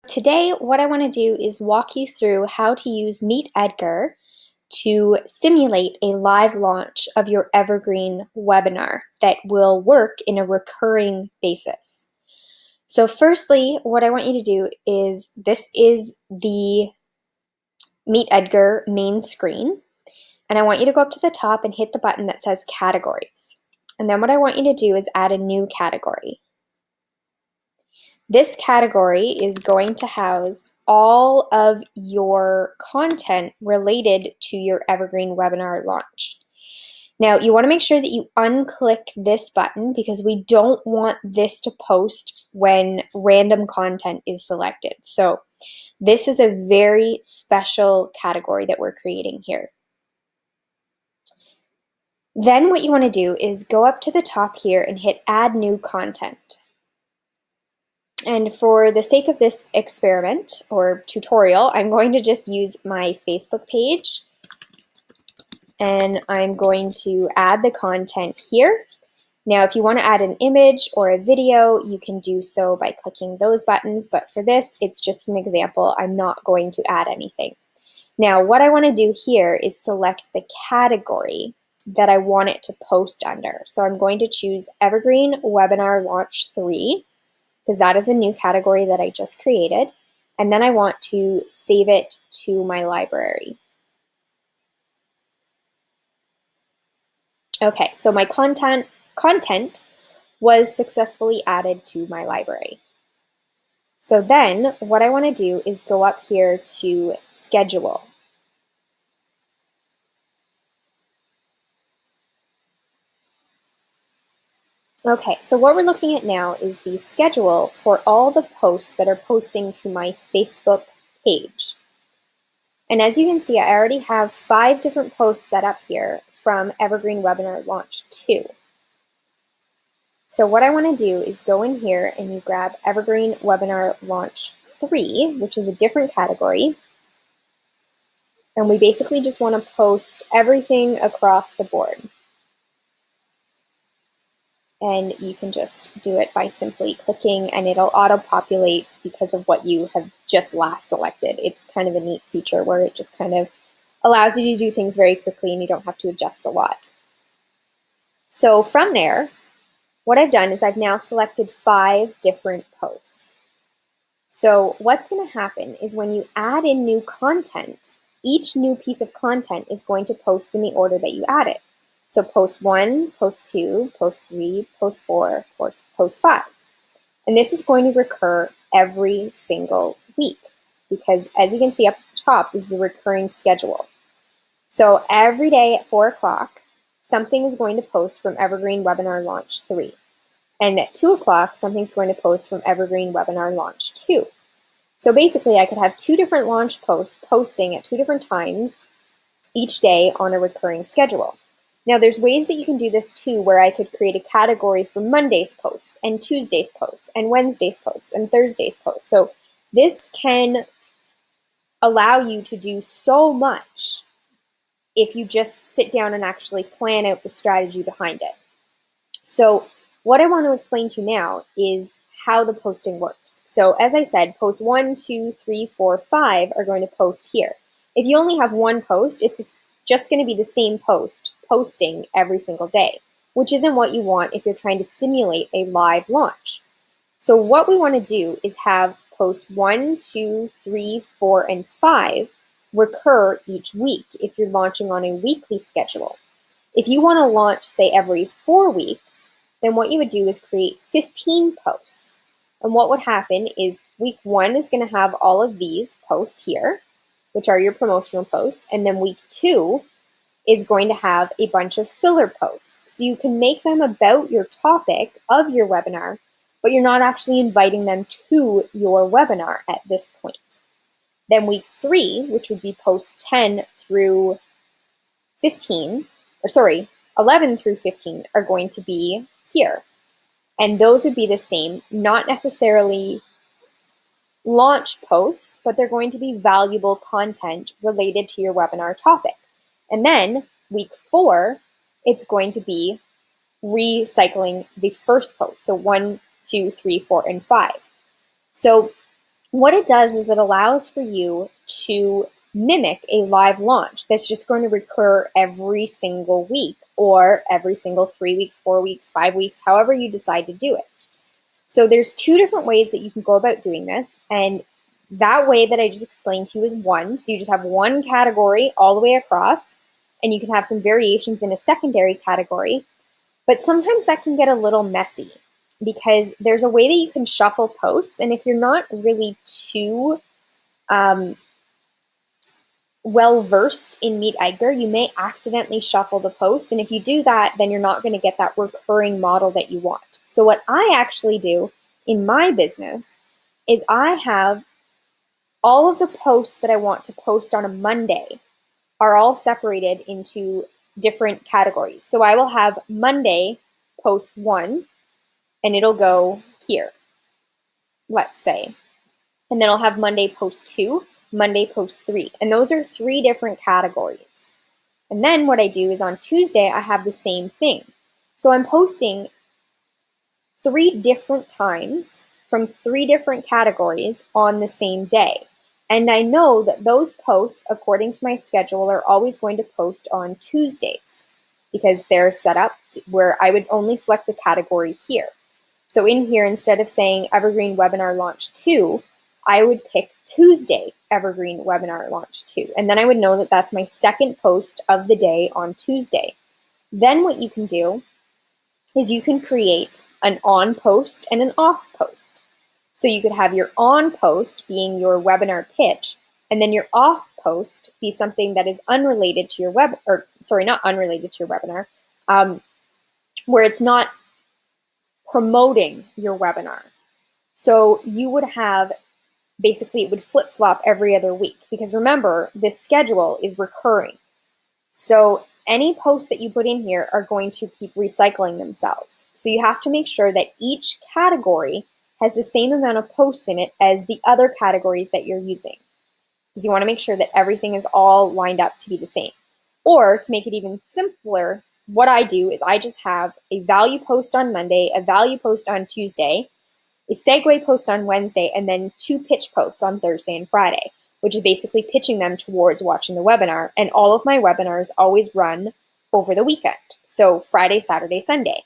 Today, what I want to do is walk you through how to use Meet Edgar to simulate a live launch of your Evergreen webinar that will work in a recurring basis. So firstly, what I want you to do is, this is the Meet Edgar main screen, and I want you to go up to the top and hit the button that says Categories. And then what I want you to do is add a new category. This category is going to house all of your content related to your Evergreen webinar launch. Now, you want to make sure that you unclick this button because we don't want this to post when random content is selected. So this is a very special category that we're creating here. Then what you want to do is go up to the top here and hit Add New Content. And for the sake of this experiment or tutorial, I'm going to just use my Facebook page, and I'm going to add the content here. Now, if you want to add an image or a video, you can do so by clicking those buttons, but for this, it's just an example. I'm not going to add anything. Now, what I want to do here is select the category that I want it to post under. So I'm going to choose Evergreen Webinar Launch 3, because that is a new category that I just created. And then I want to save it to my library. Okay, so my content was successfully added to my library. So then what I want to do is go up here to Schedule. Okay, so what we're looking at now is the schedule for all the posts that are posting to my Facebook page. And as you can see, I already have 5 different posts set up here from Evergreen Webinar Launch 2. So what I want to do is go in here and you grab Evergreen Webinar Launch 3, which is a different category. And we basically just want to post everything across the board. And you can just do it by simply clicking, and it'll auto-populate because of what you have just last selected. It's kind of a neat feature where it just kind of allows you to do things very quickly and you don't have to adjust a lot. So from there, what I've done is I've now selected 5 different posts. So what's going to happen is when you add in new content, each new piece of content is going to post in the order that you add it. So post 1, post 2, post 3, post 4, post 5. And this is going to recur every single week because, as you can see up at the top, this is a recurring schedule. So every day at 4 o'clock, something is going to post from Evergreen Webinar Launch 3. And at 2 o'clock, something's going to post from Evergreen Webinar Launch 2. So basically, I could have 2 different launch posts posting at 2 different times each day on a recurring schedule. Now, there's ways that you can do this too, where I could create a category for Monday's posts and Tuesday's posts and Wednesday's posts and Thursday's posts. So this can allow you to do so much if you just sit down and actually plan out the strategy behind it. So what I want to explain to you now is how the posting works. So as I said, posts 1, 2, 3, 4, 5 are going to post here. If you only have one post, it's just going to be the same post posting every single day, which isn't what you want if you're trying to simulate a live launch. So what we want to do is have posts 1, 2, 3, 4, and 5 recur each week if you're launching on a weekly schedule. If you want to launch, say, every 4 weeks, then what you would do is create 15 posts. And what would happen is week 1 is going to have all of these posts here, which are your promotional posts, and then week 2 is going to have a bunch of filler posts. So you can make them about your topic of your webinar, but you're not actually inviting them to your webinar at this point. Then week 3, which would be posts 10 through 15, 11 through 15 are going to be here. And those would be the same, not necessarily launch posts, but they're going to be valuable content related to your webinar topic. And then week 4, it's going to be recycling the first post. So 1, 2, 3, 4, and 5. So what it does is it allows for you to mimic a live launch that's just going to recur every single week or every single 3 weeks, 4 weeks, 5 weeks, however you decide to do it. So there's two different ways that you can go about doing this, and that way that I just explained to you is one. So you just have one category all the way across, and you can have some variations in a secondary category. But sometimes that can get a little messy because there's a way that you can shuffle posts, and if you're not really too well versed in Meet Edgar, you may accidentally shuffle the posts, and if you do that, then you're not going to get that recurring model that you want. So what I actually do in my business is I have all of the posts that I want to post on a Monday are all separated into different categories. So I will have Monday post 1, and it'll go here, let's say. And then I'll have Monday post 2, Monday post 3. And those are 3 different categories. And then what I do is on Tuesday, I have the same thing. So I'm posting 3 different times from 3 different categories on the same day. And I know that those posts, according to my schedule, are always going to post on Tuesdays because they're set up where I would only select the category here. So in here, instead of saying Evergreen Webinar Launch 2, I would pick Tuesday Evergreen Webinar Launch 2. And then I would know that that's my second post of the day on Tuesday. Then what you can do is you can create an on post and an off post. So you could have your on post being your webinar pitch, and then your off post be something that is unrelated to your not unrelated to your webinar, where it's not promoting your webinar. So you would have, basically it would flip-flop every other week, because remember, this schedule is recurring. So any posts that you put in here are going to keep recycling themselves. So you have to make sure that each category has the same amount of posts in it as the other categories that you're using, because you want to make sure that everything is all lined up to be the same. Or to make it even simpler, what I do is I just have a value post on Monday, a value post on Tuesday, a segue post on Wednesday, and then 2 pitch posts on Thursday and Friday, which is basically pitching them towards watching the webinar. And all of my webinars always run over the weekend. So Friday, Saturday, Sunday.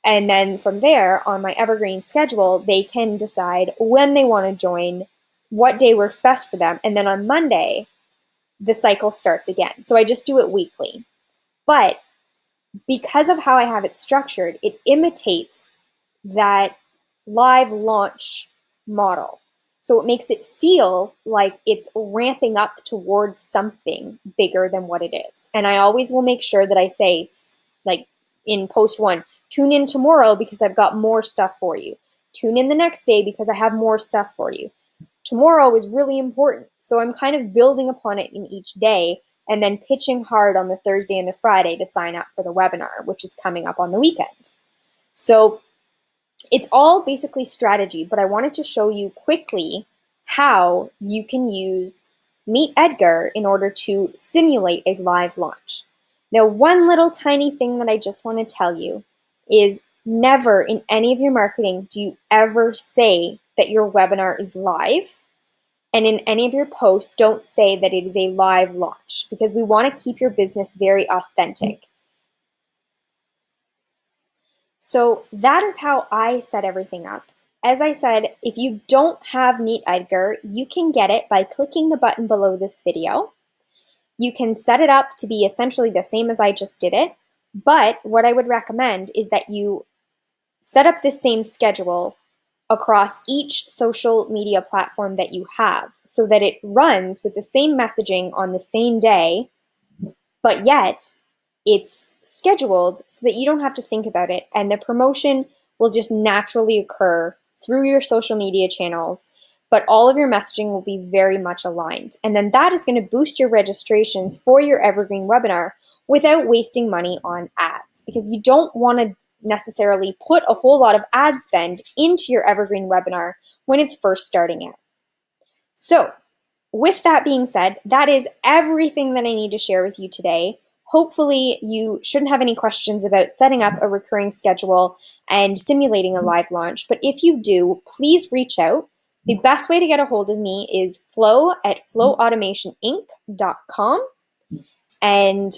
And then from there, on my Evergreen schedule, they can decide when they want to join, what day works best for them. And then on Monday, the cycle starts again. So I just do it weekly. But because of how I have it structured, it imitates that live launch model. So it makes it feel like it's ramping up towards something bigger than what it is. And I always will make sure that I say, it's like in post 1, tune in tomorrow because I've got more stuff for you. Tune in the next day because I have more stuff for you. Tomorrow is really important. So I'm kind of building upon it in each day and then pitching hard on the Thursday and the Friday to sign up for the webinar, which is coming up on the weekend. So it's all basically strategy, but I wanted to show you quickly how you can use Meet Edgar in order to simulate a live launch. Now, one little tiny thing that I just want to tell you is never in any of your marketing do you ever say that your webinar is live. And in any of your posts, don't say that it is a live launch, because we want to keep your business very authentic. So that is how I set everything up. As I said, if you don't have Meet Edgar, you can get it by clicking the button below this video. You can set it up to be essentially the same as I just did it, but what I would recommend is that you set up this same schedule across each social media platform that you have so that it runs with the same messaging on the same day, but yet it's scheduled so that you don't have to think about it, and the promotion will just naturally occur through your social media channels, but all of your messaging will be very much aligned. And then that is going to boost your registrations for your Evergreen webinar without wasting money on ads, because you don't want to necessarily put a whole lot of ad spend into your Evergreen webinar when it's first starting out. So with that being said, that is everything that I need to share with you today. Hopefully you shouldn't have any questions about setting up a recurring schedule and simulating a live launch. But if you do, please reach out. The best way to get a hold of me is flow@flowautomationinc.com. And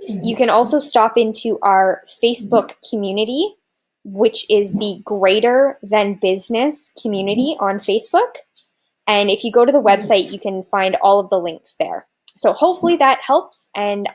you can also stop into our Facebook community, which is the Greater Than Business community on Facebook. And if you go to the website, you can find all of the links there. So hopefully that helps, and